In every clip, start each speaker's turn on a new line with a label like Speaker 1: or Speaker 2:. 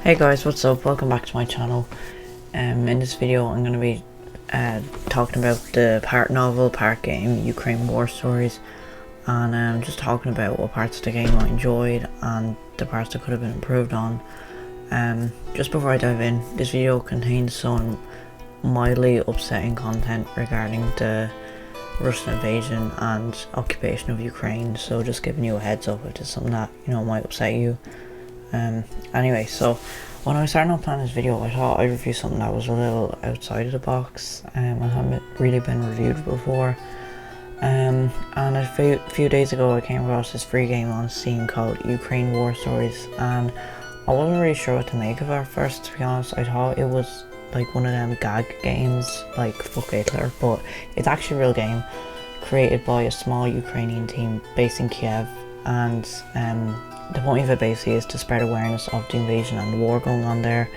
Speaker 1: Hey guys, what's up? Welcome back to my channel. In this video I'm going to be talking about the part novel, part game, Ukraine War Stories, and just talking about what parts of the game I enjoyed and the parts that could have been improved on. Just before I dive in, this video contains some mildly upsetting content regarding the Russian invasion and occupation of Ukraine, so just giving you a heads up if it's something that might upset you. Anyway, so when I was starting out planning this video, I thought I'd review something that was a little outside of the box and hadn't really been reviewed before. And a few days ago I came across this free game on Steam called Ukraine War Stories, and I wasn't really sure what to make of it at first, to be honest. I thought it was like one of them gag games like Fuck Hitler, but it's actually a real game created by a small Ukrainian team based in Kiev, and the point of it basically is to spread awareness of the invasion and the war going on there,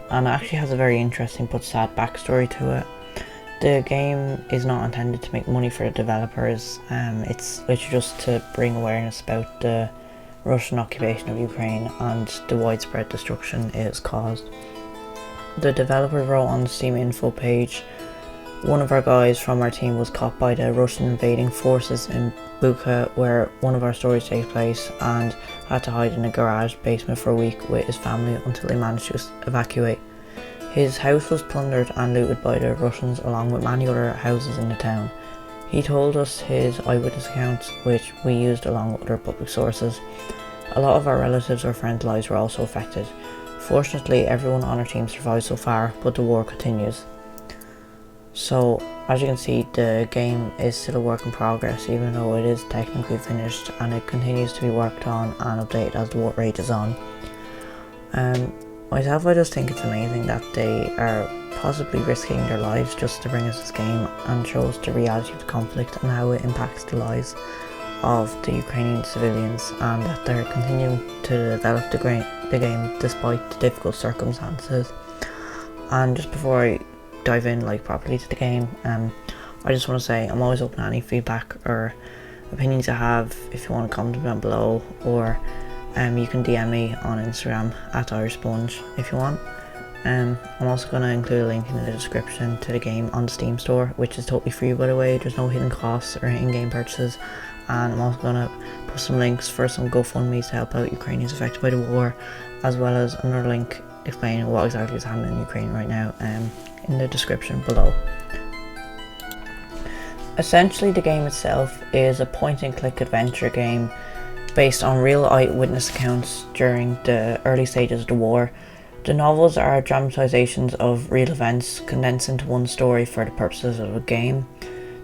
Speaker 1: and it actually has a very interesting but sad backstory to it. The game is not intended to make money for the developers, it's literally just to bring awareness about the Russian occupation of Ukraine and the widespread destruction it has caused. The developer wrote on the Steam info page, "One of our guys from our team was caught by the Russian invading forces in Bucha, where one of our stories takes place, and had to hide in a garage basement for a week with his family until they managed to evacuate. His house was plundered and looted by the Russians along with many other houses in the town. He told us his eyewitness accounts, which we used along with other public sources. A lot of our relatives or friends' lives were also affected. Fortunately, everyone on our team survived so far, but the war continues." So, as you can see, the game is still a work in progress, even though it is technically finished, and it continues to be worked on and updated as the war rages on. Myself, I just think it's amazing that they are possibly risking their lives just to bring us this game and show us the reality of the conflict and how it impacts the lives of the Ukrainian civilians, and that they're continuing to develop the game despite the difficult circumstances. And just before I dive in properly to the game, I just want to say I'm always open to any feedback or opinions you have. If you want to comment down below, or you can DM me on Instagram at IrishSponge if you want. I'm also going to include a link in the description to the game on the Steam store, which is totally free, by the way. There's no hidden costs or in-game purchases, and I'm also going to put some links for some GoFundMes to help out Ukrainians affected by the war, as well as another link explaining what exactly is happening in Ukraine right now in the description below. Essentially, the game itself is a point-and-click adventure game based on real eyewitness accounts during the early stages of the war. The novels are dramatizations of real events condensed into one story for the purposes of a game.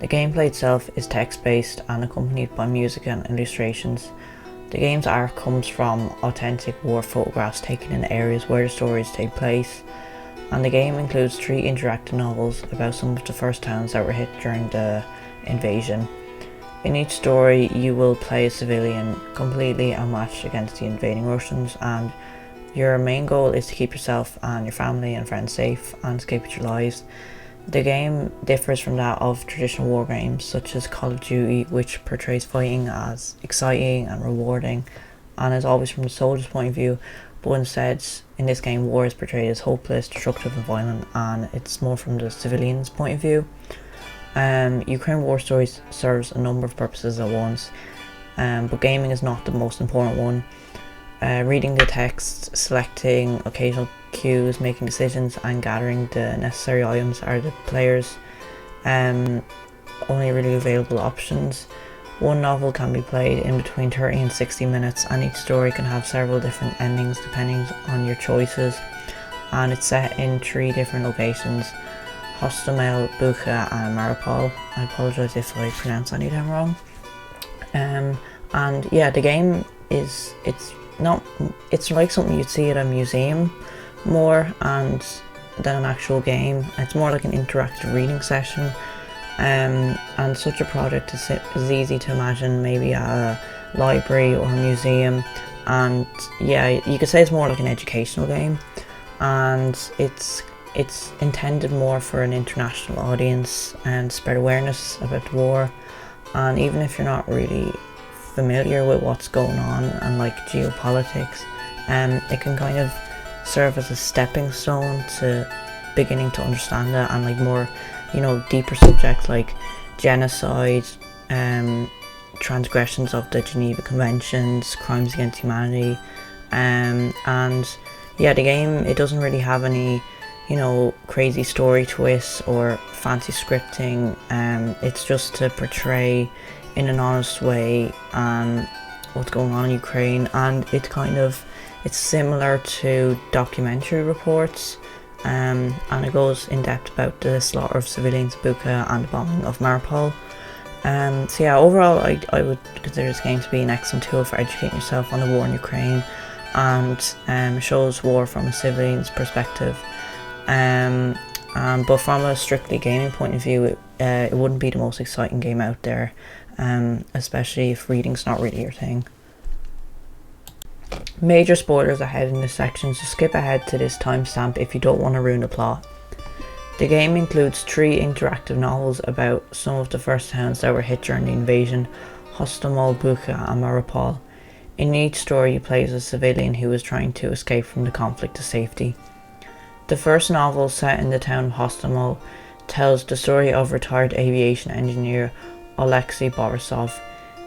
Speaker 1: The gameplay itself is text-based and accompanied by music and illustrations. The game's art comes from authentic war photographs taken in areas where the stories take place, and the game includes 3 interactive novels about some of the first towns that were hit during the invasion. In each story, you will play a civilian completely outmatched against the invading Russians, and your main goal is to keep yourself and your family and friends safe and escape with your lives. The game differs from that of traditional war games such as Call of Duty, which portrays fighting as exciting and rewarding and is always from the soldier's point of view, but instead in this game war is portrayed as hopeless, destructive and violent, and it's more from the civilian's point of view. Ukraine War Stories serves a number of purposes at once, but gaming is not the most important one. Reading the text, selecting occasional cues, making decisions and gathering the necessary items are the player's only really available options. One novel can be played in between 30 and 60 minutes, and each story can have several different endings depending on your choices, and it's set in 3 different locations: Hostomel, Bucha and Mariupol. I apologise if I pronounce any of them wrong. And yeah, the game is, it's like something you'd see at a museum more and than an actual game. It's more like an interactive reading session, and such a project is easy to imagine maybe at a library or a museum. And yeah, you could say it's more like an educational game, and it's intended more for an international audience and spread awareness about the war. And even if you're not really familiar with what's going on and geopolitics, it can kind of serve as a stepping stone to beginning to understand it, and like more, deeper subjects like genocide, transgressions of the Geneva Conventions, crimes against humanity, and yeah, the game, it doesn't really have any crazy story twists or fancy scripting. It's just to portray in an honest way what's going on in Ukraine, and it's similar to documentary reports, and it goes in depth about the slaughter of civilians in Bucha and the bombing of Mariupol. So yeah, overall I would consider this game to be an excellent tool for educating yourself on the war in Ukraine, and shows war from a civilian's perspective. But from a strictly gaming point of view, it wouldn't be the most exciting game out there, especially if reading's not really your thing. Major spoilers ahead in this section, so skip ahead to this timestamp if you don't want to ruin the plot. The game includes 3 interactive novels about some of the first towns that were hit during the invasion: Hostomel, Bucha and Mariupol. In each story you play as a civilian who is trying to escape from the conflict to safety. The first novel, set in the town of Hostomel, tells the story of retired aviation engineer Alexei Borisov.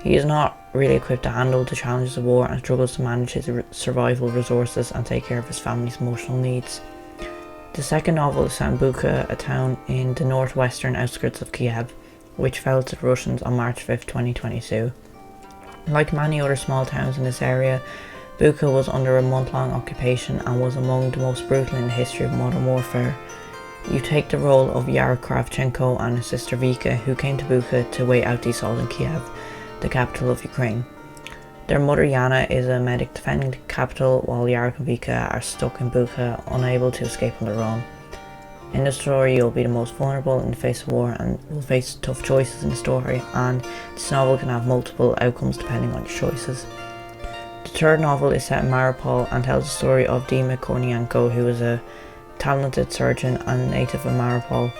Speaker 1: He is not really equipped to handle the challenges of war and struggles to manage his survival resources and take care of his family's emotional needs. The second novel is set in Bucha, a town in the northwestern outskirts of Kiev, which fell to the Russians on March 5, 2022. Like many other small towns in this area, Bucha was under a month-long occupation and was among the most brutal in the history of modern warfare. You take the role of Yara Kravchenko and his sister Vika, who came to Bucha to wait out the assault in Kiev, the capital of Ukraine. Their mother Yana is a medic defending the capital, while Yara and Vika are stuck in Bucha, unable to escape on their own. In the story, you'll be the most vulnerable in the face of war and will face tough choices in the story, and this novel can have multiple outcomes depending on your choices. The third novel is set in Mariupol and tells the story of Dima Kornienko, who is a talented surgeon and a native of Mariupol.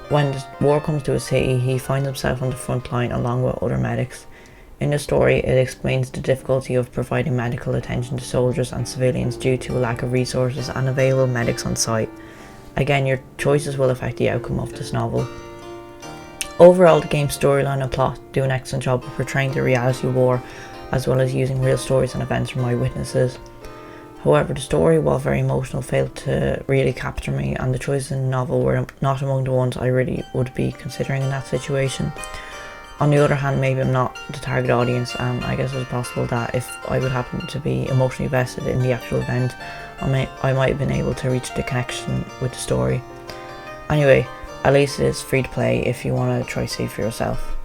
Speaker 1: When the war comes to a city, he finds himself on the front line along with other medics. In the story, it explains the difficulty of providing medical attention to soldiers and civilians due to a lack of resources and available medics on site. Again, your choices will affect the outcome of this novel. Overall, the game's storyline and plot do an excellent job of portraying the reality of war, as well as using real stories and events from eyewitnesses. However, the story, while very emotional, failed to really capture me, and the choices in the novel were not among the ones I really would be considering in that situation. On the other hand, maybe I'm not the target audience, and I guess it's possible that if I would happen to be emotionally vested in the actual event, I might have been able to reach the connection with the story. Anyway, at least it is free to play if you want to try see for yourself.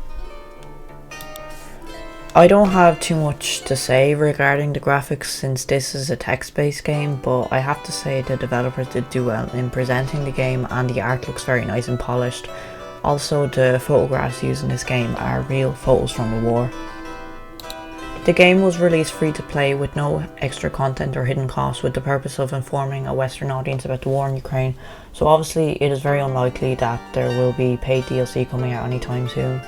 Speaker 1: I don't have too much to say regarding the graphics since this is a text-based game, but I have to say the developers did do well in presenting the game, and the art looks very nice and polished. Also, the photographs used in this game are real photos from the war. The game was released free to play with no extra content or hidden costs, with the purpose of informing a Western audience about the war in Ukraine, so obviously it is very unlikely that there will be paid DLC coming out anytime soon,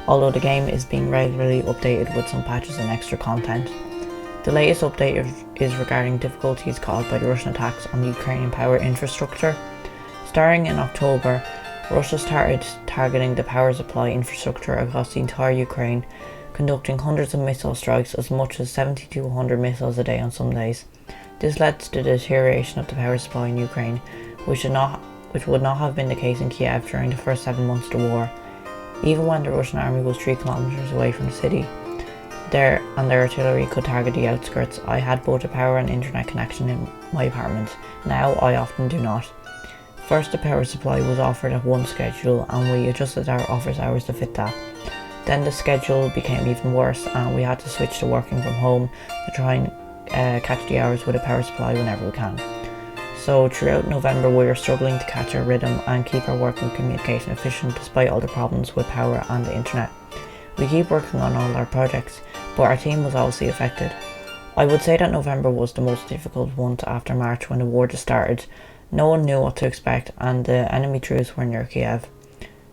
Speaker 1: although the game is being regularly updated with some patches and extra content. The latest update is regarding difficulties caused by the Russian attacks on the Ukrainian power infrastructure. Starting in October, Russia started targeting the power supply infrastructure across the entire Ukraine, conducting hundreds of missile strikes, as much as 70 to 100 missiles a day on some days. This led to the deterioration of the power supply in Ukraine, which would not have been the case in Kiev during the first 7 months of the war. Even when the Russian army was 3 kilometers away from the city, their artillery could target the outskirts. I had both a power and internet connection in my apartment. Now I often do not. First, the power supply was offered at one schedule, and we adjusted our office hours to fit that. Then the schedule became even worse, and we had to switch to working from home to try and catch the hours with a power supply whenever we can. So throughout November, we were struggling to catch our rhythm and keep our work and communication efficient despite all the problems with power and the internet. We keep working on all our projects, but our team was obviously affected. I would say that November was the most difficult month after March, when the war just started. No one knew what to expect, and the enemy troops were near Kiev.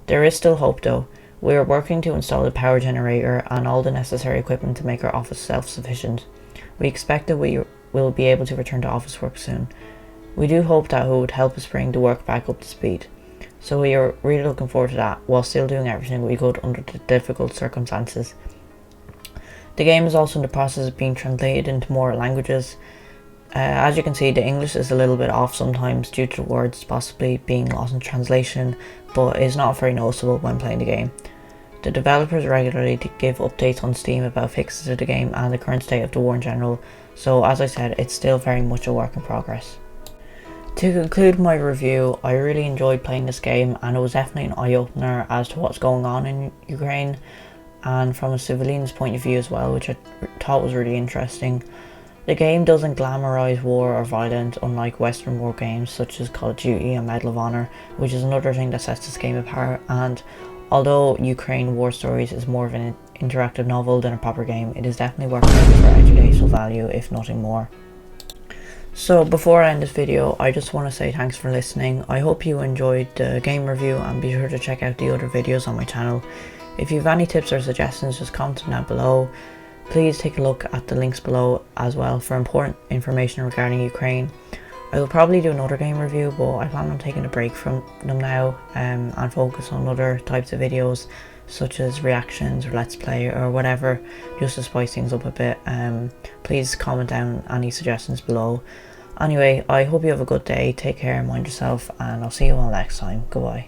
Speaker 1: There is still hope though. We are working to install a power generator and all the necessary equipment to make our office self-sufficient. We expect that we will be able to return to office work soon. We do hope that it would help us bring the work back up to speed. So we are really looking forward to that, while still doing everything we could under the difficult circumstances. The game is also in the process of being translated into more languages. As you can see, the English is a little bit off sometimes due to the words possibly being lost in translation, but is not very noticeable when playing the game. The developers regularly give updates on Steam about fixes to the game and the current state of the war in general, so as I said, it's still very much a work in progress. To conclude my review, I really enjoyed playing this game, and it was definitely an eye-opener as to what's going on in Ukraine, and from a civilian's point of view as well, which I thought was really interesting. The game doesn't glamorise war or violence, unlike Western war games such as Call of Duty and Medal of Honor, which is another thing that sets this game apart. And although Ukraine War Stories is more of an interactive novel than a proper game, it is definitely worth playing for educational value, if nothing more. So before I end this video, I just want to say thanks for listening. I hope you enjoyed the game review, and be sure to check out the other videos on my channel. If you have any tips or suggestions, just comment them down below. Please take a look at the links below as well for important information regarding Ukraine. I will probably do another game review, but I plan on taking a break from them now and focus on other types of videos such as reactions or let's play or whatever, just to spice things up a bit. Please comment down any suggestions below. Anyway, I hope you have a good day, take care, mind yourself, and I'll see you all next time. Goodbye.